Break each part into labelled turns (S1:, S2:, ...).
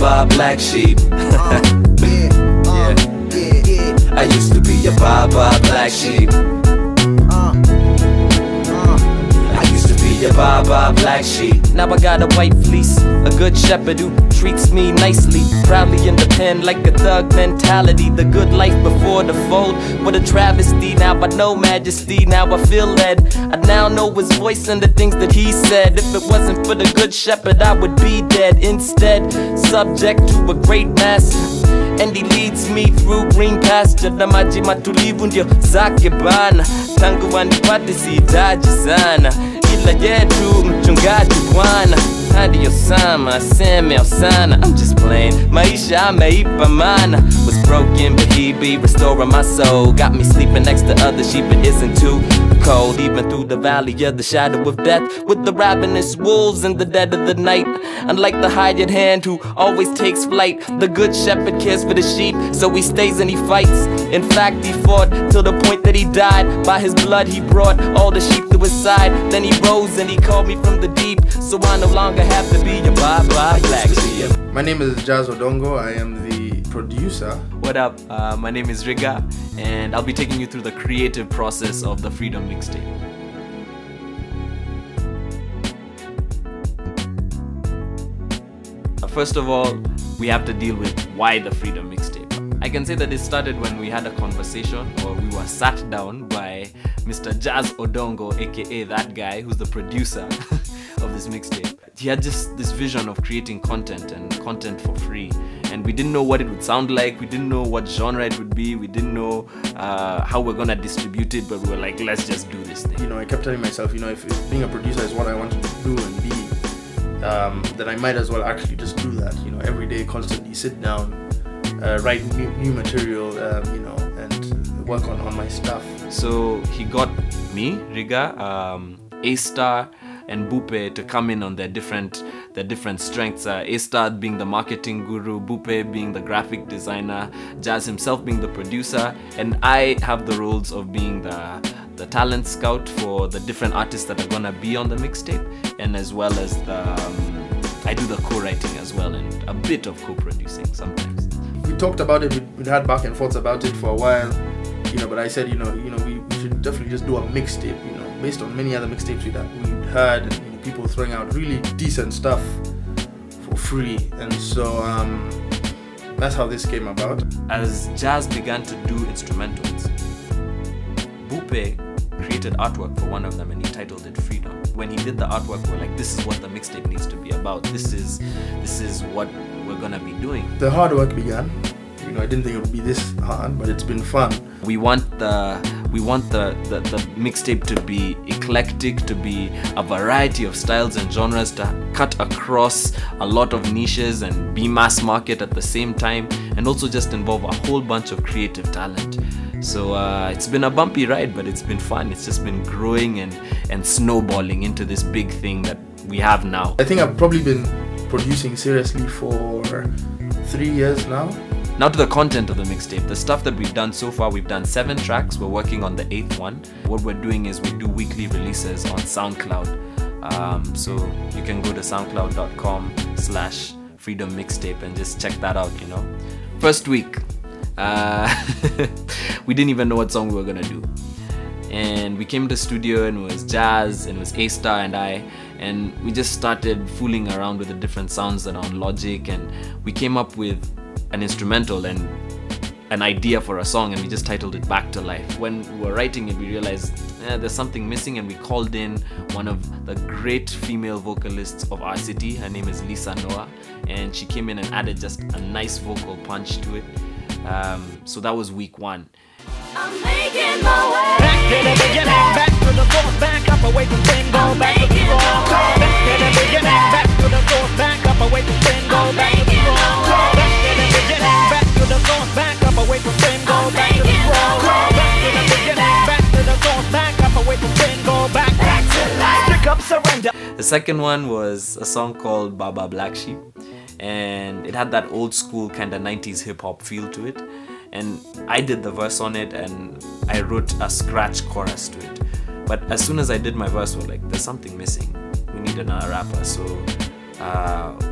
S1: Baba black sheep. I used to be a Baba black sheep. I used to be a Baba black sheep.
S2: Now I got a white fleece, a good shepherd who treats me nicely. Proudly in the pen like a thug mentality. The good life before the fold, what a travesty. Now I know majesty, now I feel led. I now know his voice and the things that he said. If it wasn't for the good shepherd, I would be dead. Instead, subject to a great master, and he leads me through green pasture. Na maji matulivu ndio zake bana. Tangu wanipate sihitaji sana, ila yetu mchungaji bwana. Hadi Osama aseme Osana. I'm just playing, maisha ameipa mana. Was broken but he be restoring my soul. Got me sleeping next to other sheep, it isn't too cold. Even through the valley of the shadow of death, with the ravenous wolves in the dead of the night. Unlike the hired hand who always takes flight, the good shepherd cares for the sheep, so he stays and he fights. In fact, he fought till the point that he died. By his blood he brought all the sheep to his side. Then he rose and he called me from the deep, so I no longer have to be a Baba black sheep.
S3: My name is Jazz Odongo. I am the producer.
S2: What up? My name is Riga, and I'll be taking you through the creative process of the Freedom Mixtape. First of all, we have to deal with why the Freedom Mixtape. I can say that it started when we had a conversation, or we were sat down by Mr. Jazz Odongo, aka that guy who's the producer of this mixtape. He had just this vision of creating content, and content for free. And we didn't know what it would sound like, we didn't know what genre it would be, we didn't know how we're gonna distribute it, but we were like, let's just do this thing.
S3: You know, I kept telling myself, you know, if being a producer is what I wanted to do and be, then I might as well actually just do that. You know, every day, constantly sit down, write new material, you know, and work on my stuff.
S2: So he got me, Riga, A-Star, and Bupe to come in on their different strengths. A-Star being the marketing guru, Bupe being the graphic designer, Jazz himself being the producer, and I have the roles of being the talent scout for the different artists that are gonna be on the mixtape, and as well as I do the co-writing as well, and a bit of co-producing sometimes.
S3: We talked about it, we had back and forth about it for a while, you know, but I said, you know, we should definitely just do a mixtape, you know, based on many other mixtapes we'd heard, and you know, people throwing out really decent stuff for free, and so that's how this came about.
S2: As Jazz began to do instrumentals, Bupe created artwork for one of them, and he titled it Freedom. When he did the artwork, we're like, this is what the mixtape needs to be about. This is what we're gonna be doing.
S3: The hard work began. You know, I didn't think it would be this hard, but it's been fun.
S2: We want the mixtape to be eclectic, to be a variety of styles and genres, to cut across a lot of niches and be mass market at the same time, and also just involve a whole bunch of creative talent. So it's been a bumpy ride, but it's been fun. It's just been growing and snowballing into this big thing that we have now.
S3: I think I've probably been producing seriously for 3 years now.
S2: Now to the content of the mixtape. The stuff that we've done so far, we've done 7 tracks. We're working on the 8th one. What we're doing is we do weekly releases on SoundCloud. So you can go to soundcloud.com/Freedom Mixtape and just check that out, you know. First week, we didn't even know what song we were gonna do. And we came to the studio, and it was Jazz, and it was A-Star and I, and we just started fooling around with the different sounds that are on Logic, and we came up with an instrumental and an idea for a song, and we just titled it Back to Life. When we were writing it, we realized there's something missing, and we called in one of the great female vocalists of our city. Her name is Lisa Noah, and she came in and added just a nice vocal punch to it. So that was week 1.
S4: I'm making my way
S5: back to the beginning, back to the source, back up away from sin, go back to the source. Back to the beginning, back to the source, back up away from sin, go back to the source. Back to the beginning, back to the source, back up away from sin, go back to the source. Back to the beginning, back to the source, back up away from sin, go back to life. Pick up, surrender.
S2: The second one was a song called Baba Black Sheep, and it had that old school kind of 90s hip hop feel to it. And I did the verse on it, and I wrote a scratch chorus to it. But as soon as I did my verse, we're like, there's something missing. We need another rapper. So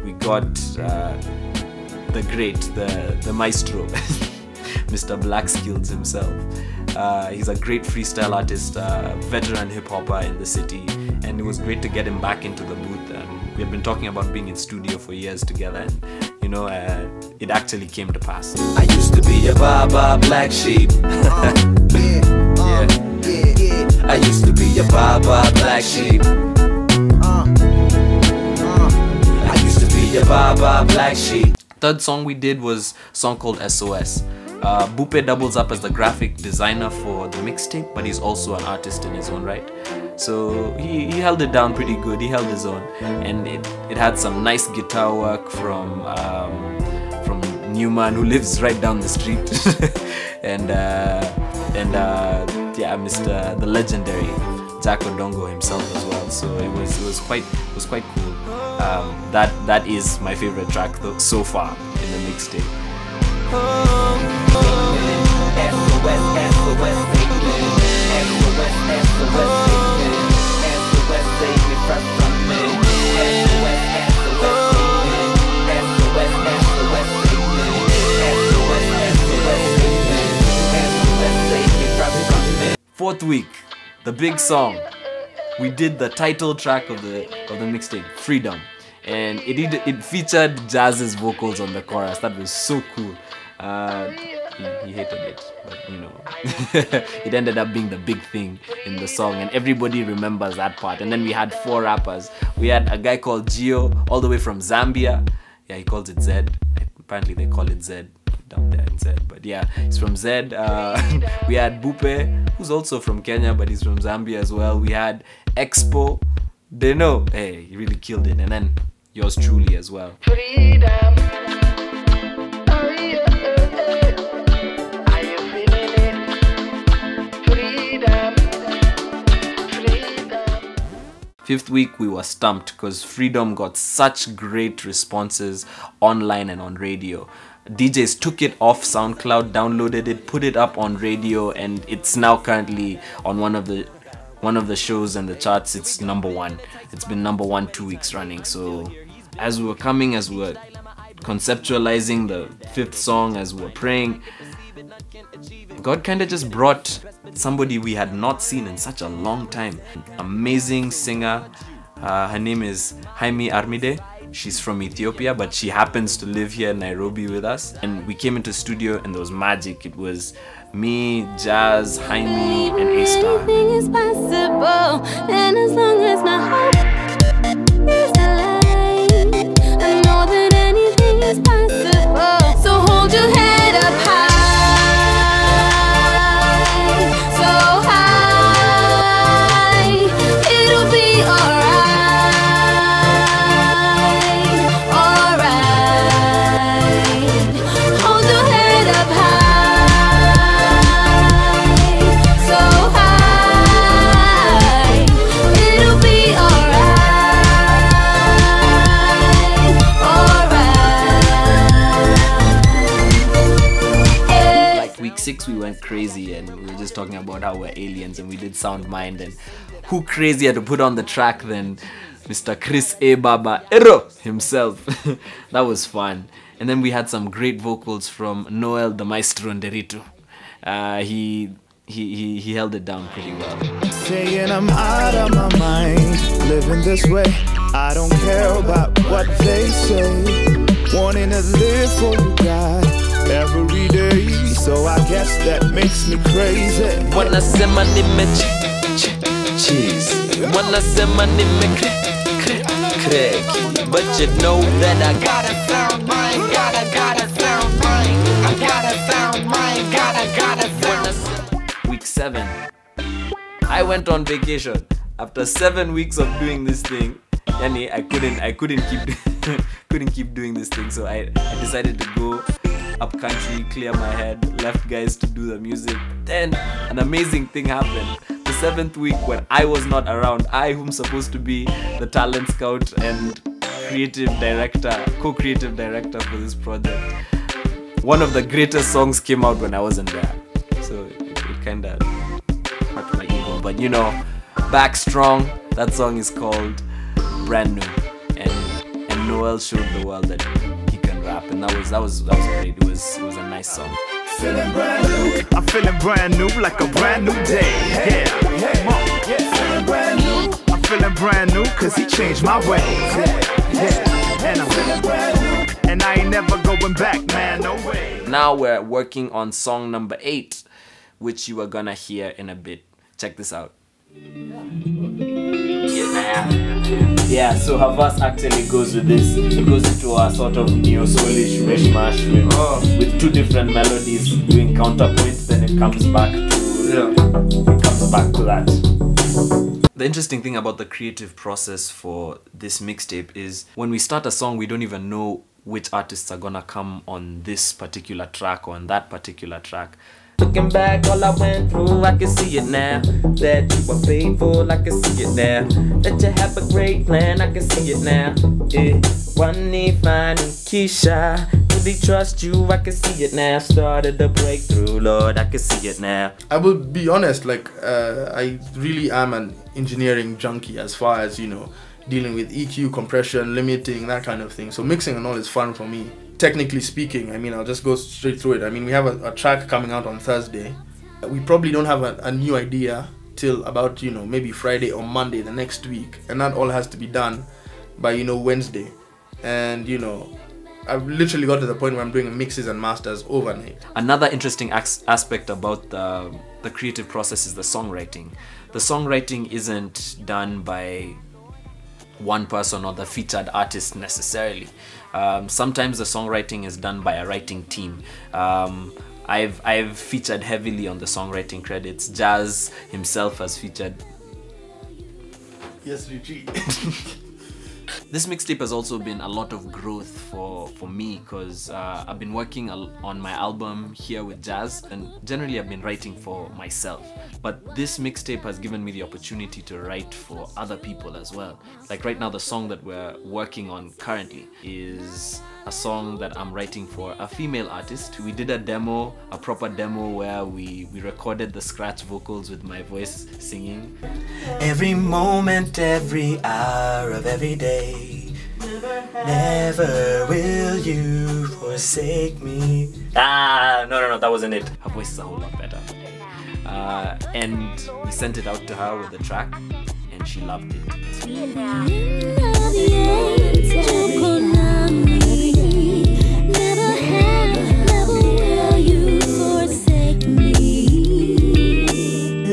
S2: we got the great, the maestro, Mr. Blackskills himself. He's a great freestyle artist, veteran hip-hopper in the city, and it was great to get him back into the booth. And we've been talking about being in studio for years together, and you know, it actually came to pass.
S1: I used to be a black sheep. I used to be a black sheep. I used to be a black sheep.
S2: Third song we did was a song called SOS. Bupe doubles up as the graphic designer for the mixtape, but he's also an artist in his own right. So he held it down pretty good. He held his own, and it had some nice guitar work from Newman, who lives right down the street, and yeah, Mr. the legendary Jack Odongo himself as well. So it was quite cool. That is my favorite track though, so far in the mixtape. Fourth week, the big song. We did the title track of the mixtape, Freedom, and it featured Jazz's vocals on the chorus. That was so cool. He hated it, but you know, it ended up being the big thing in the song, and everybody remembers that part. And then we had 4 rappers. We had a guy called Gio, all the way from Zambia. Yeah, he calls it Zed. Apparently they call it Zed down there in Zed, but yeah, he's from Zed. We had Bupe, who's also from Kenya, but he's from Zambia as well. We had Expo. They know, hey, he really killed it. And then yours truly as well.
S5: Freedom.
S2: Fifth week, we were stumped because Freedom got such great responses online and on radio. DJs took it off SoundCloud, downloaded it, put it up on radio, and it's now currently on one of the shows and the charts. It's #1. It's been #1 2 weeks running. So as we were conceptualizing the 5th song, as we were praying, God kind of just brought somebody we had not seen in such a long time. Amazing singer. Her name is Jaime Armide. She's from Ethiopia, but she happens to live here in Nairobi with us. And we came into studio and there was magic. It was me, Jazz, Jaime, and A-Star.
S4: Anything is possible, and as long as my hope is alive, I know that anything is possible. So hold your head up high.
S2: We went crazy and we were just talking about how we're aliens, and we did SoundMind, and who crazier to put on the track than Mr. Chris A. Baba Ero himself. That was fun. And then we had some great vocals from Noel the Maestro Nderito. He held it down pretty well.
S6: Saying I'm out of my mind, living this way, I don't care about what they say, wanting to live for God every day, so I guess that makes me crazy.
S2: Wanna say my name cheese, wanna say my name crack, but you know that I gotta sound mine, gotta sound mine, I gotta sound mine, gotta sound. Week 7, I went on vacation after 7 weeks of doing this thing. Yani, I couldn't keep doing this thing, so I decided to go up country, clear my head, left guys to do the music. Then an amazing thing happened. The 7th week, when I was not around, I whom supposed to be the talent scout and co-creative director for this project, one of the greatest songs came out when I wasn't there. So it kind of hurt my ego, but you know, back strong. That song is called Brand New, and Noel showed the world that he can rap, and that was great. It was a nice song.
S6: Feeling brand new. I'm feeling brand new, like a brand new day. Yeah, come on. Feeling brand new. I'm feeling brand new, cause he changed my ways. Yeah. And I'm feeling brand new. And I ain't never going back, man, no way.
S2: Now we're working on song number 8, which you are gonna hear in a bit. Check this out. Yeah, so her verse actually goes with this. It goes into a sort of neo-soulish mishmash with 2 different melodies doing counterpoints, then it comes back to that. The interesting thing about the creative process for this mixtape is when we start a song, we don't even know which artists are gonna come on this particular track or on that particular track. Looking back, all I went through, I can see it now. That you were faithful, I can see it now. That you have a great plan, I can see it now. Yeah, Wani, Fani, Keisha, really trust you, I can see it now. Started the breakthrough, Lord, I can see it now.
S3: I will be honest, like I really am an engineering junkie as far as, you know, dealing with EQ, compression, limiting, that kind of thing. So mixing and all is fun for me. Technically speaking, I mean, I'll just go straight through it. I mean, we have a track coming out on Thursday. We probably don't have a new idea till about, you know, maybe Friday or Monday the next week. And that all has to be done by, you know, Wednesday. And, you know, I've literally got to the point where I'm doing mixes and masters overnight.
S2: Another interesting aspect about the creative process is the songwriting. The songwriting isn't done by one person or the featured artist necessarily. Sometimes the songwriting is done by a writing team. I've featured heavily on the songwriting credits. Jazz himself has featured.
S3: Yes, Richie.
S2: This mixtape has also been a lot of growth for me because I've been working on my album here with Jazz, and generally I've been writing for myself. But this mixtape has given me the opportunity to write for other people as well. Like right now, the song that we're working on currently is a song that I'm writing for a female artist. We did a demo, a proper demo where we recorded the scratch vocals with my voice singing. Every moment, every hour of every day, never will you forsake me. No, that wasn't it. Her voice is a whole lot better. And we sent it out to her with the track, and she loved it.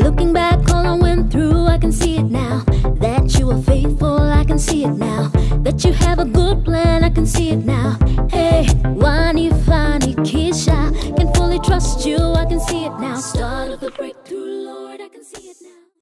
S4: Looking back, all I went through, I can see it now. That you were faithful, I can see it now. That you have a good plan, I can see it now. Hey, Wani, Fani, Keisha, can fully trust you, I can see it now. Start of the breakthrough, Lord, I can see it now.